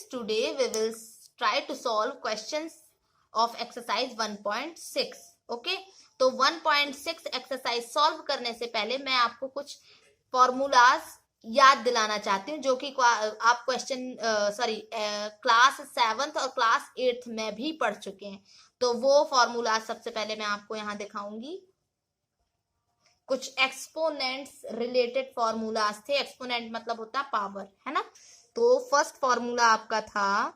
today we will try to solve questions of exercise 1.6. Okay, तो 1.6 exercise solve करने से पहले मैं आपको कुछ फॉर्मूलाज याद दिलाना चाहती हूँ जो कि आप क्लास 7th और क्लास 8th में भी पढ़ चुके हैं। तो वो फॉर्मूलाज सबसे पहले मैं आपको यहाँ दिखाऊंगी। कुछ एक्सपोनेंट्स रिलेटेड फॉर्मूलाज थे। एक्सपोनेंट मतलब होता है पावर, है ना। तो फर्स्ट फॉर्मूला आपका था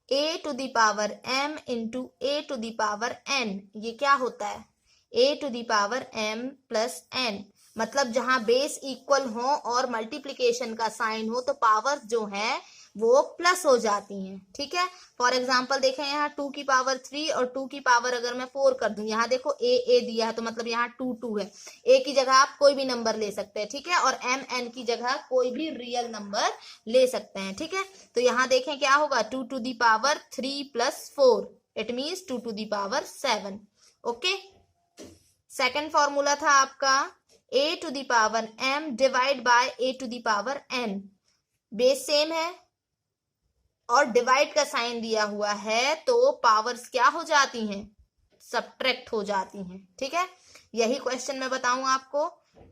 a to the power m into a to the power n। ये क्या होता है? a to the power m plus n, मतलब जहां बेस इक्वल हो और मल्टीप्लीकेशन का साइन हो तो पावर जो है वो प्लस हो जाती हैं, ठीक है। फॉर एग्जांपल देखें, यहाँ 2 की पावर 3 और 2 की पावर अगर मैं 4 कर दूं, यहाँ देखो a दिया है तो मतलब यहाँ 2 2 है। a की जगह आप कोई भी नंबर ले सकते हैं, ठीक है, और m n की जगह कोई भी रियल नंबर ले सकते हैं, ठीक है। तो यहाँ देखें क्या होगा, 2 to the power 3 plus 4, it means 2 to the power 7। Okay, second formula था आपका a to the power m divide by a to the power n। Base same है और डिवाइड का साइन दिया हुआ है तो पावर्स क्या हो जाती हैं? सब्ट्रैक्ट हो जाती हैं, ठीक है। यही क्वेश्चन मैं बताऊं आपको।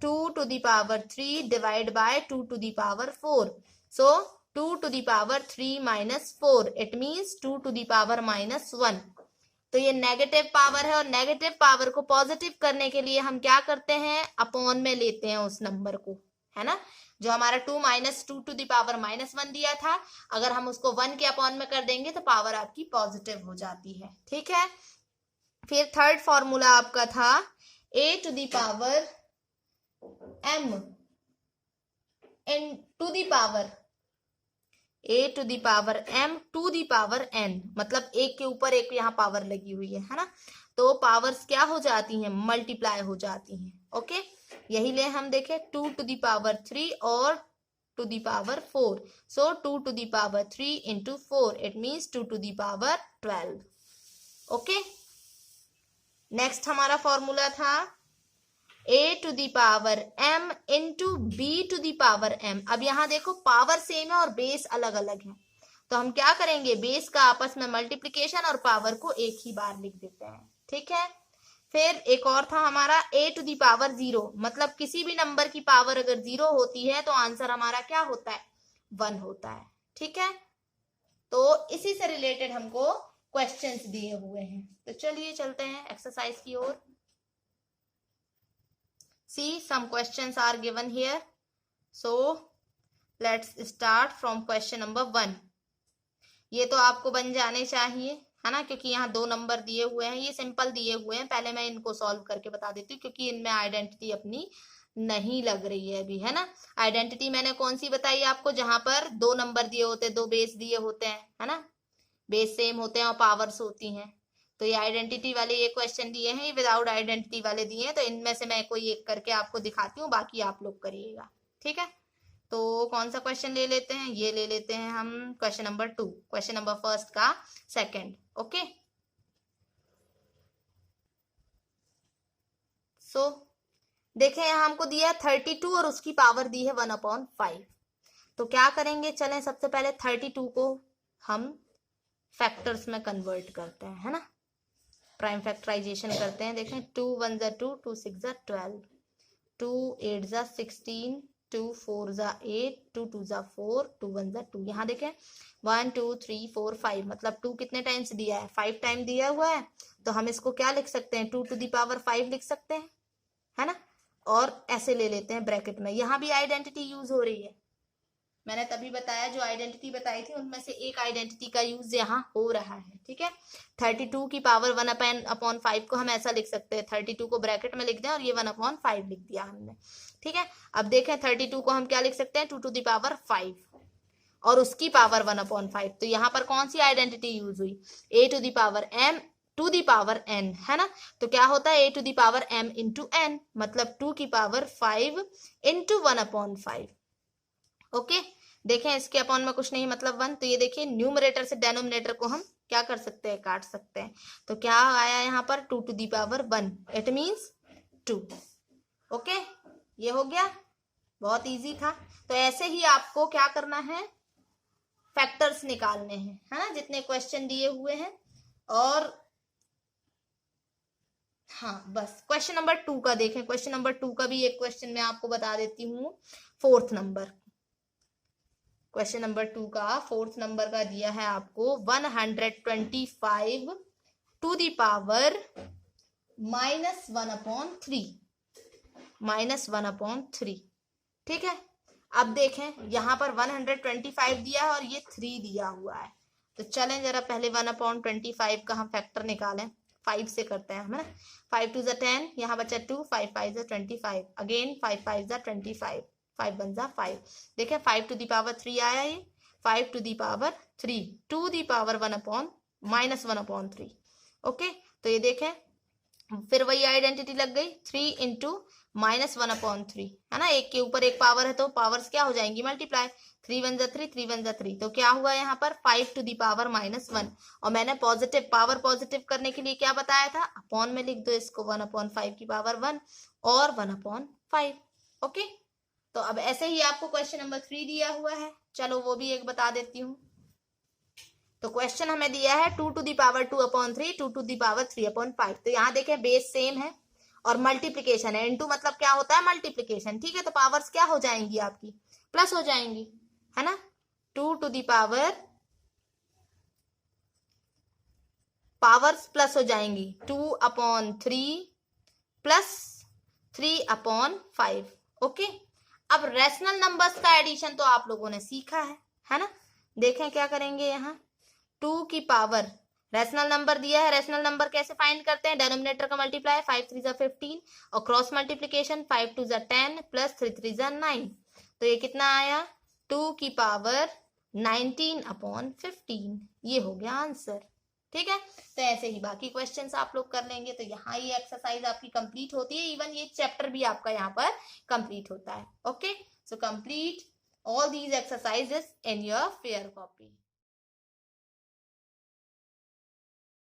2 to the power 3 divide by 2 to the power 4, so 2 to the power 3 minus 4, it means 2 to the power minus 1। तो ये नेगेटिव पावर है और नेगेटिव पावर को पॉजिटिव करने के लिए हम क्या करते हैं? अपॉन में लेते हैं उस नंबर को, है ना। जो हमारा 2 minus 2 to the power minus 1 दिया था, अगर हम उसको 1 के अपॉन में कर देंगे तो पावर आपकी पॉजिटिव हो जाती है, ठीक है। फिर थर्ड फॉर्मूला आपका था a to the power m in to the power a to the power m to the power n, मतलब एक के ऊपर एक यहाँ पावर लगी हुई है ना। तो पावर्स क्या हो जाती हैं? मल्टीप्लाई हो जाती हैं। ओके, यही ले हम देखें 2 टू दी पावर 3 और to the power 4, so 2 to the power 3 into 4, it means 2 to the power 12। Okay, next हमारा फॉर्मूला था a to the power m into b to the power m। अब यहाँ देखो पावर सेम है और base अलग अलग है, तो हम क्या करेंगे? बेस का आपस में मल्टीप्लीकेशन और पावर को एक ही बार लिख देते हैं, ठीक है। फिर एक और था हमारा a टू दी पावर 0, मतलब किसी भी नंबर की पावर अगर 0 होती है तो आंसर हमारा क्या होता है? 1 होता है, ठीक है। तो इसी से रिलेटेड हमको क्वेश्चंस दिए हुए हैं, तो चलिए चलते हैं एक्सरसाइज की ओर। See, some questions are given here, so let's start from question number 1। ये तो आपको बन जाने चाहिए, है ना, क्योंकि यहाँ 2 नंबर दिए हुए हैं, ये सिंपल दिए हुए हैं। पहले मैं इनको सॉल्व करके बता देती हूँ क्योंकि इनमें आइडेंटिटी अपनी नहीं लग रही है अभी, है ना। आइडेंटिटी मैंने कौन सी बताई आपको? जहां पर 2 नंबर दिए होते हैं, 2 बेस दिए होते हैं, है ना, बेस सेम होते हैं और पावर्स होती हैं। तो ये आइडेंटिटी वाले ये क्वेश्चन दिए हैं, ये विदाउट आइडेंटिटी वाले दिए हैं। तो इनमें से मैं कोई एक करके आपको दिखाती हूँ, बाकी आप लोग करिएगा, ठीक है। तो कौन सा क्वेश्चन ले लेते हैं? ये ले लेते हैं हम question number 2, question number first का सेकंड। ओके, सो देखें यहाँ हमको दिया है 32 और उसकी पावर दी है 1/5। तो क्या करेंगे? चलें सबसे पहले 32 को हम फैक्टर्स में कन्वर्ट करते हैं, है ना, प्राइम फैक्टराइजेशन करते हैं। देखें 2 1 जा 2, 2 6 जा 12, 2 8 जा 16, 2 4 जा 8, 2 2 जा 4, 2 1 जा 2। यहाँ देखें 1 2 3 4 5, मतलब 2 कितने टाइम्स दिया है? 5 टाइम दिया हुआ है। तो हम इसको क्या लिख सकते हैं? 2 टू दी पावर 5 लिख सकते हैं, है ना। और ऐसे ले लेते हैं ब्रैकेट में। यहाँ भी आइडेंटिटी यूज हो रही है, मैंने तभी बताया, जो आइडेंटिटी बताई थी उनमें से एक आइडेंटिटी का यूज यहाँ हो रहा है, ठीक है। 32 की पावर 1/5 को हम ऐसा लिख सकते हैं, 32 को ब्रैकेट में लिख दें और ये 1/5 लिख दिया हमने, ठीक है। अब देखें 32 को हम क्या लिख सकते हैं? 2 टू दी पावर 5 और उसकी पावर 1/5। तो यहाँ पर कौन सी आइडेंटिटी यूज हुई? a to the power m to the power n, है ना। तो क्या होता है? a to the power m into n, मतलब 2 की पावर 5 इंटू 1/5। ओके, देखें इसके अपॉन में कुछ नहीं, मतलब 1। तो ये देखिए न्यूमरेटर से डेनोमिनेटर को हम क्या कर सकते हैं? काट सकते हैं। तो क्या आया यहाँ पर? 2 to the power 1, it means 2। Okay, ये हो गया, बहुत इजी था। तो ऐसे ही आपको क्या करना है? फैक्टर्स निकालने हैं, है ना, जितने क्वेश्चन दिए हुए हैं। और हाँ बस क्वेश्चन नंबर 2 का देखें। क्वेश्चन नंबर 2 का भी एक क्वेश्चन मैं आपको बता देती हूँ। 4th नंबर, क्वेश्चन नंबर 2 का 4th नंबर का दिया है आपको 125 टू द पावर -1/3, -1/3। ठीक है, अब देखें यहाँ पर 125 दिया है और ये 3 दिया हुआ है। तो चलें जरा पहले 1/25 का हम फैक्टर निकालें। 5 से करते हैं हम, है ना। 5 2 10, यहाँ बचा 2, 5 5 25, अगेन 5 5 25, 5 1 5। देखें 5 टू दी पावर 3 आया, ये 5 to the power 3 to the power 1/-1/3। Okay, तो ये देखें फिर वही आइडेंटिटी लग गई, 3 इंटू -1/3, है ना। एक के ऊपर एक पावर है तो पावर्स क्या हो जाएंगी, मल्टीप्लाई। 3 1 3, 3 1 3, तो क्या हुआ यहाँ पर 5 टू दी पावर -1। और मैंने पॉजिटिव पावर पॉजिटिव करने के लिए क्या बताया था, अपॉन में लिख दो इसको, 1/5 की पावर 1 और 1/5। ओके, तो अब ऐसे ही आपको क्वेश्चन नंबर 3 दिया हुआ है, चलो वो भी एक बता देती हूँ। तो क्वेश्चन हमें दिया है 2 to the power 2/3, 2 to the power 3/5। तो यहाँ देखें बेस सेम है और मल्टीप्लीकेशन है, इनटू मतलब क्या होता है, मल्टीप्लीकेशन। ठीक है, तो पावर्स क्या हो जाएंगी आपकी, प्लस हो जाएंगी, है ना। 2 टू दी पावर्स प्लस हो जाएंगी, 2/3 प्लस 3/5। ओके, अब रेशनल नंबर्स का एडिशन तो आप लोगों ने सीखा है ना। देखें क्या करेंगे, यहाँ 2 की पावर, रेशनल नंबर दिया है, रेशनल नंबर कैसे फाइंड करते हैं, डिनोमिनेटर का मल्टीप्लाई, 5 3 15 और क्रॉस मल्टीप्लीकेशन 5 2 10 प्लस 3 3 9। तो ये कितना आया, 2 की पावर 19/15। ये हो गया आंसर। ठीक है, तो ऐसे ही बाकी क्वेश्चंस आप लोग कर लेंगे। तो यहाँ ये एक्सरसाइज आपकी कंप्लीट होती है, इवन ये चैप्टर भी आपका यहाँ पर कंप्लीट होता है। Okay, so complete all these exercises in your fair copy.